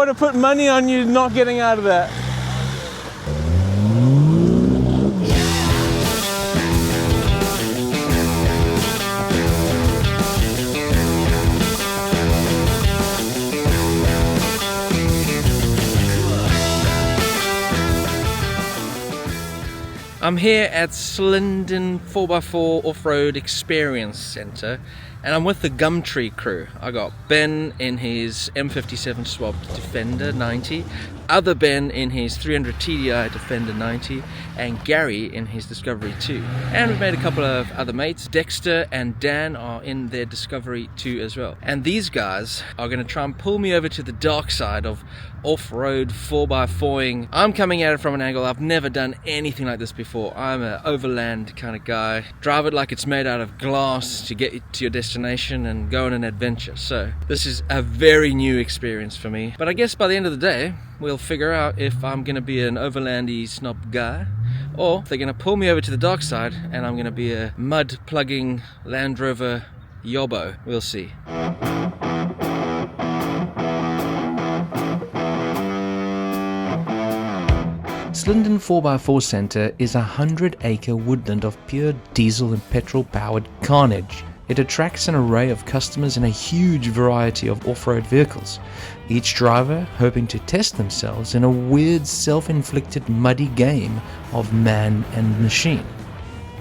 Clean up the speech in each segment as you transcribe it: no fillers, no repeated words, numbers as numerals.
would have put money on you not getting out of that. I'm here at Slindon 4x4 Off-Road Experience Centre and I'm with the Gumtree crew. I got Ben in his M57 swapped Defender 90, other Ben in his 300 TDI Defender 90, and Gary in his Discovery 2. And we've made a couple of other mates. Dexter and Dan are in their Discovery 2 as well. And these guys are going to try and pull me over to the dark side of off-road 4x4ing. I'm coming at it from an angle I've never done anything like this before. I'm an overland kind of guy. Drive it like it's made out of glass to get you to your destination and go on an adventure. So this is a very new experience for me. But I guess by the end of the day, we'll figure out if I'm going to be an overlandy snob guy, or if they're going to pull me over to the dark side and I'm going to be a mud plugging Land Rover yobbo. We'll see. Slindon 4x4 Centre is a 100-acre woodland of pure diesel and petrol-powered carnage. It attracts an array of customers and a huge variety of off-road vehicles, each driver hoping to test themselves in a weird self-inflicted muddy game of man and machine.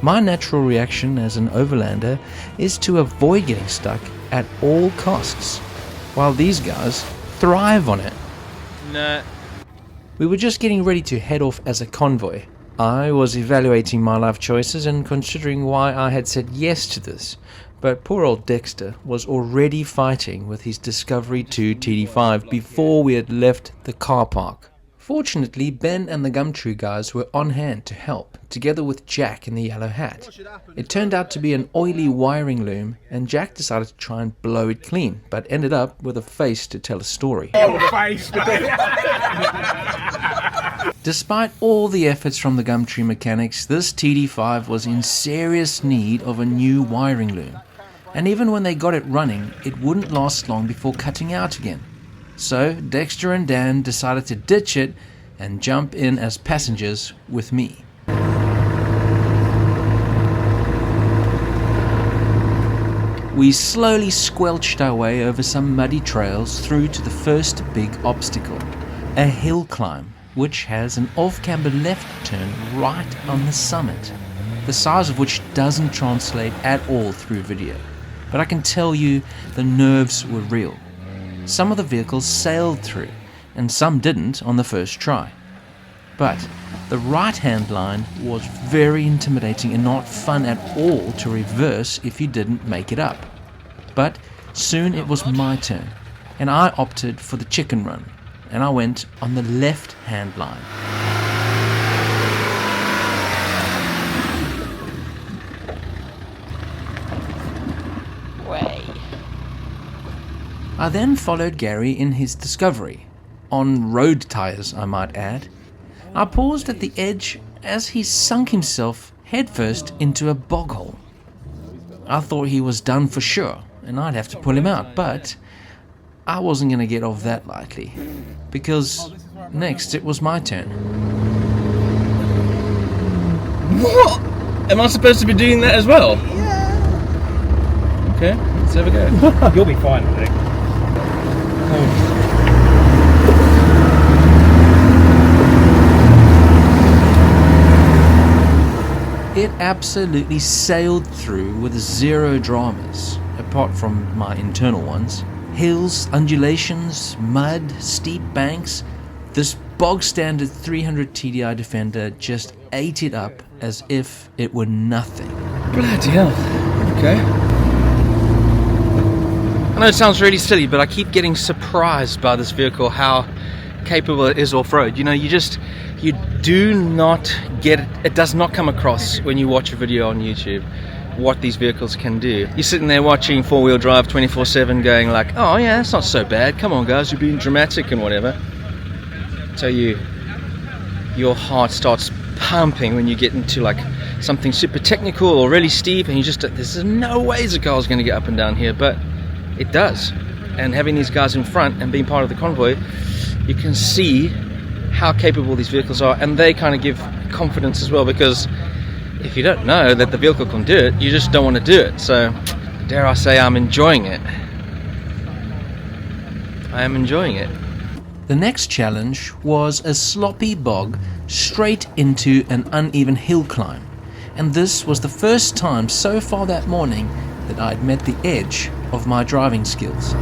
My natural reaction as an overlander is to avoid getting stuck at all costs, while these guys thrive on it. Nah. We were just getting ready to head off as a convoy. I was evaluating my life choices and considering why I had said yes to this, but poor old Dexter was already fighting with his Discovery 2 TD5 before we had left the car park. Fortunately, Ben and the Gumtree guys were on hand to help, together with Jack in the yellow hat. It turned out to be an oily wiring loom, and Jack decided to try and blow it clean, but ended up with a face to tell a story. Despite all the efforts from the Gumtree mechanics, this TD5 was in serious need of a new wiring loom. And even when they got it running, it wouldn't last long before cutting out again. So Dexter and Dan decided to ditch it and jump in as passengers with me. We slowly squelched our way over some muddy trails through to the first big obstacle, a hill climb, which has an off-camber left turn right on the summit, the size of which doesn't translate at all through video. But I can tell you the nerves were real. Some of the vehicles sailed through, and some didn't on the first try. But the right-hand line was very intimidating and not fun at all to reverse if you didn't make it up. But soon it was my turn, and I opted for the chicken run, and I went on the left-hand line. I then followed Gary in his Discovery, on road tyres I might add. I paused at the edge as he sunk himself headfirst into a bog hole. I thought he was done for sure and I'd have to pull him out, but I wasn't going to get off that lightly, because next it was my turn. What? Am I supposed to be doing that as well? Yeah. Okay, let's have a go. You'll be fine, I think. It absolutely sailed through with zero dramas, apart from my internal ones. Hills, undulations, mud, steep banks. This bog standard 300 TDI Defender just ate it up as if it were nothing. Bloody hell. Okay. I know it sounds really silly, but I keep getting surprised by this vehicle, how capable it is off-road. You know, you do not get it. It does not come across when you watch a video on YouTube what these vehicles can do. You're sitting there watching four-wheel drive 24/7 going like, oh yeah, that's not so bad, come on guys, you're being dramatic and whatever. So your heart starts pumping when you get into like something super technical or really steep, and you just, there's no ways a car's going to get up and down here, but it does. And having these guys in front and being part of the convoy, you can see how capable these vehicles are, and they kind of give confidence as well, because if you don't know that the vehicle can do it, you just don't want to do it. So dare I say, I'm enjoying it. I am enjoying it. The next challenge was a sloppy bog straight into an uneven hill climb, and this was the first time so far that morning that I'd met the edge of my driving skills.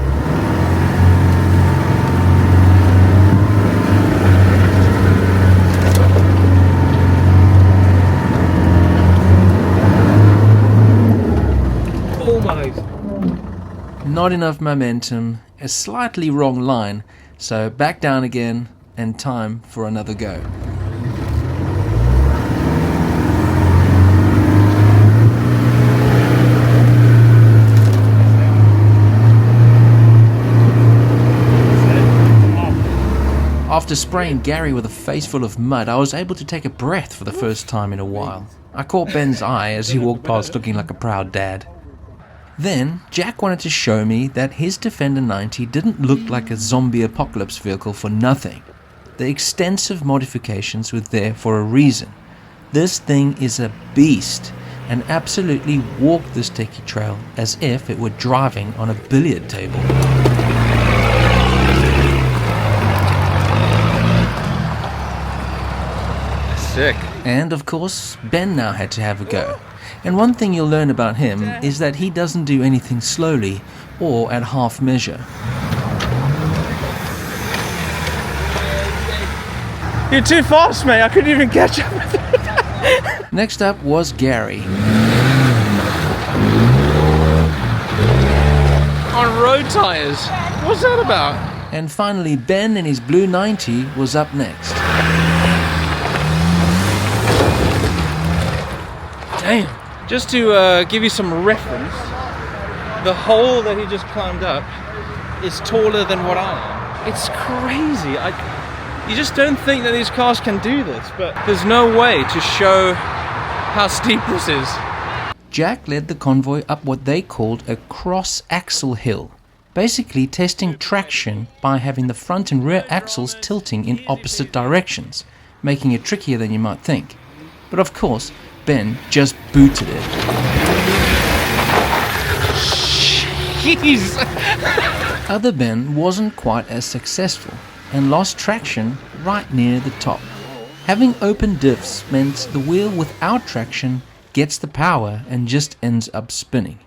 Not enough momentum, a slightly wrong line, so back down again and time for another go. After spraying Gary with a face full of mud, I was able to take a breath for the first time in a while. I caught Ben's eye as he walked past looking like a proud dad. Then, Jack wanted to show me that his Defender 90 didn't look like a zombie apocalypse vehicle for nothing. The extensive modifications were there for a reason. This thing is a beast, and absolutely walked this techie trail as if it were driving on a billiard table. Sick. And of course, Ben now had to have a go. And one thing you'll learn about him is that he doesn't do anything slowly or at half measure. You're too fast, mate. I couldn't even catch up with it. Next up was Gary. On road tires. What's that about? And finally, Ben in his blue 90 was up next. Damn. Just to give you some reference, the hole that he just climbed up is taller than what I am. It's crazy. You just don't think that these cars can do this, but there's no way to show how steep this is. Jack led the convoy up what they called a cross-axle hill, basically testing traction by having the front and rear axles tilting in opposite directions, making it trickier than you might think. But of course, Ben just booted it. Jeez! Other Ben wasn't quite as successful and lost traction right near the top. Having open diffs meant the wheel without traction gets the power and just ends up spinning.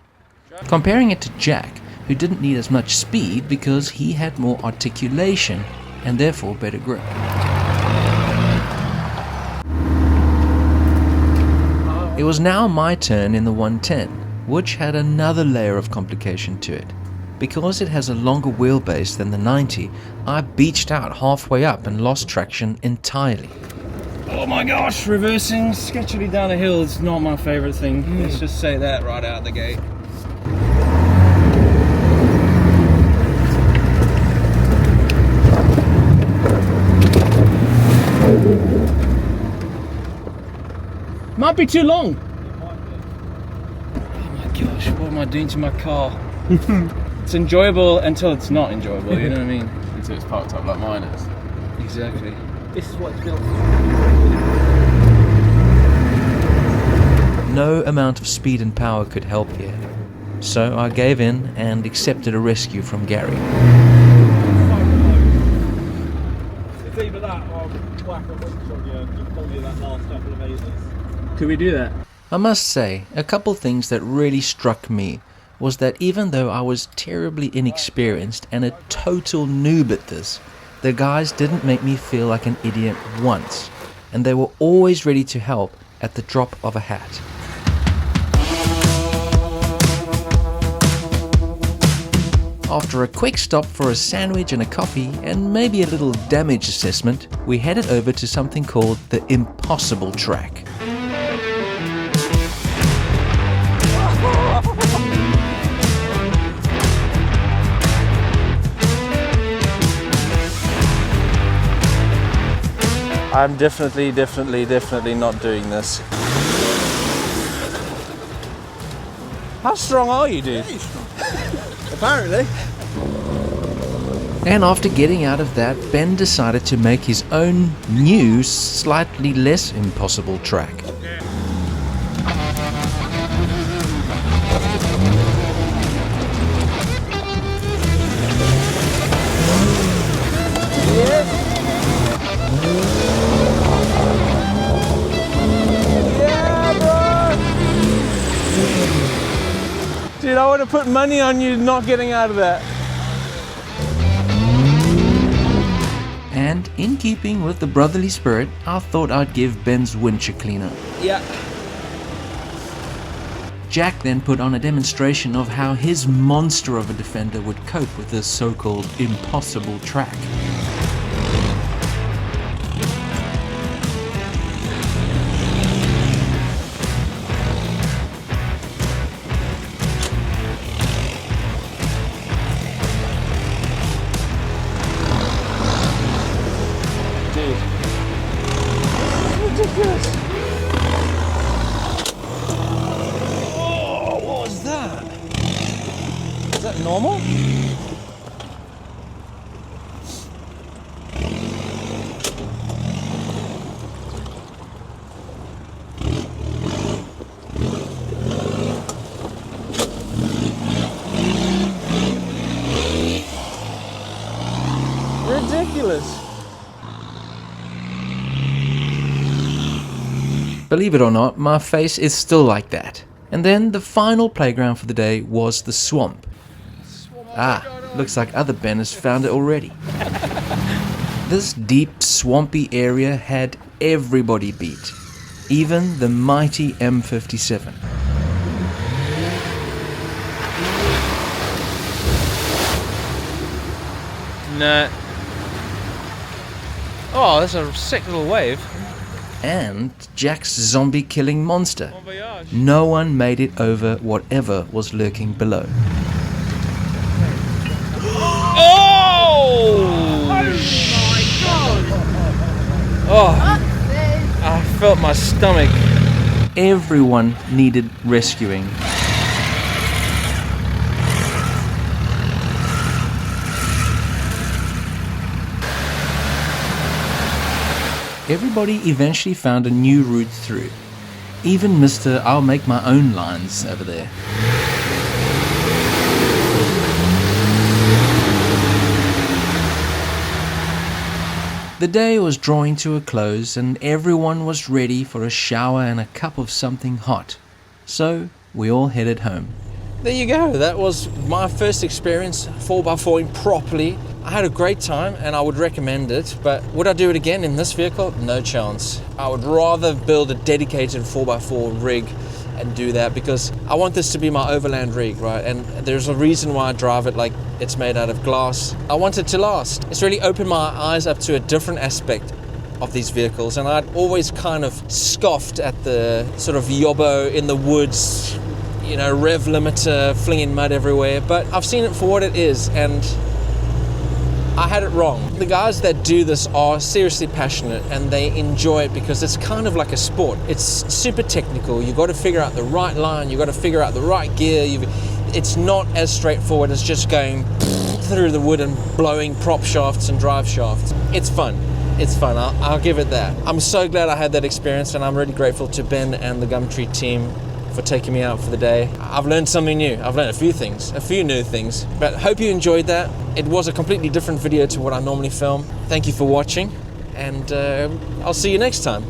Comparing it to Jack, who didn't need as much speed because he had more articulation and therefore better grip. It was now my turn in the 110, which had another layer of complication to it. Because it has a longer wheelbase than the 90, I beached out halfway up and lost traction entirely. Oh my gosh, reversing sketchily down a hill is not my favourite thing. Let's just say that right out the gate. Might be too long. Oh my gosh, what am I doing to my car? It's enjoyable until it's not enjoyable, you know what I mean? Until it's parked up like mine is. Exactly. This is what it's built. No amount of speed and power could help here. So I gave in and accepted a rescue from Gary. It's either that or whack a winch on you and just pull you that last couple of meters. Could we do that? I must say, a couple things that really struck me was that even though I was terribly inexperienced and a total noob at this, the guys didn't make me feel like an idiot once, and they were always ready to help at the drop of a hat. After a quick stop for a sandwich and a coffee and maybe a little damage assessment, we headed over to something called the Impossible Track. I'm definitely not doing this. How strong are you, dude? Apparently. And after getting out of that, Ben decided to make his own new, slightly less impossible track. Dude, I would have put money on you not getting out of that. And in keeping with the brotherly spirit, I thought I'd give Ben's winch a cleaner. Yeah. Jack then put on a demonstration of how his monster of a Defender would cope with this so-called impossible track. Oh, what was that? Is that normal? Ridiculous. Believe it or not, my face is still like that. And then the final playground for the day was the swamp. Looks like other Ben has found it already. This deep, swampy area had everybody beat, even the mighty M57. Nah. Oh, that's a sick little wave. And Jack's zombie-killing monster. No one made it over whatever was lurking below. Oh! My God! Oh, I felt my stomach. Everyone needed rescuing. Everybody eventually found a new route through. Even Mr. I'll make my own lines over there. The day was drawing to a close and everyone was ready for a shower and a cup of something hot. So we all headed home. There you go. That was my first experience 4x4ing properly. I had a great time and I would recommend it, but would I do it again in this vehicle? No chance. I would rather build a dedicated 4x4 rig and do that because I want this to be my overland rig, right? And there's a reason why I drive it like it's made out of glass. I want it to last. It's really opened my eyes up to a different aspect of these vehicles, and I'd always kind of scoffed at the sort of yobbo in the woods, you know, rev limiter, flinging mud everywhere, but I've seen it for what it is, and I had it wrong. The guys that do this are seriously passionate and they enjoy it because it's kind of like a sport. It's super technical. You've got to figure out the right line, you've got to figure out the right gear. It's not as straightforward as just going through the wood and blowing prop shafts and drive shafts. It's fun. It's fun. I'll give it that. I'm so glad I had that experience, and I'm really grateful to Ben and the Gumtree team for taking me out for the day. I've learned something new. I've learned a few new things, but hope you enjoyed that. It was a completely different video to what I normally film. Thank you for watching, and I'll see you next time.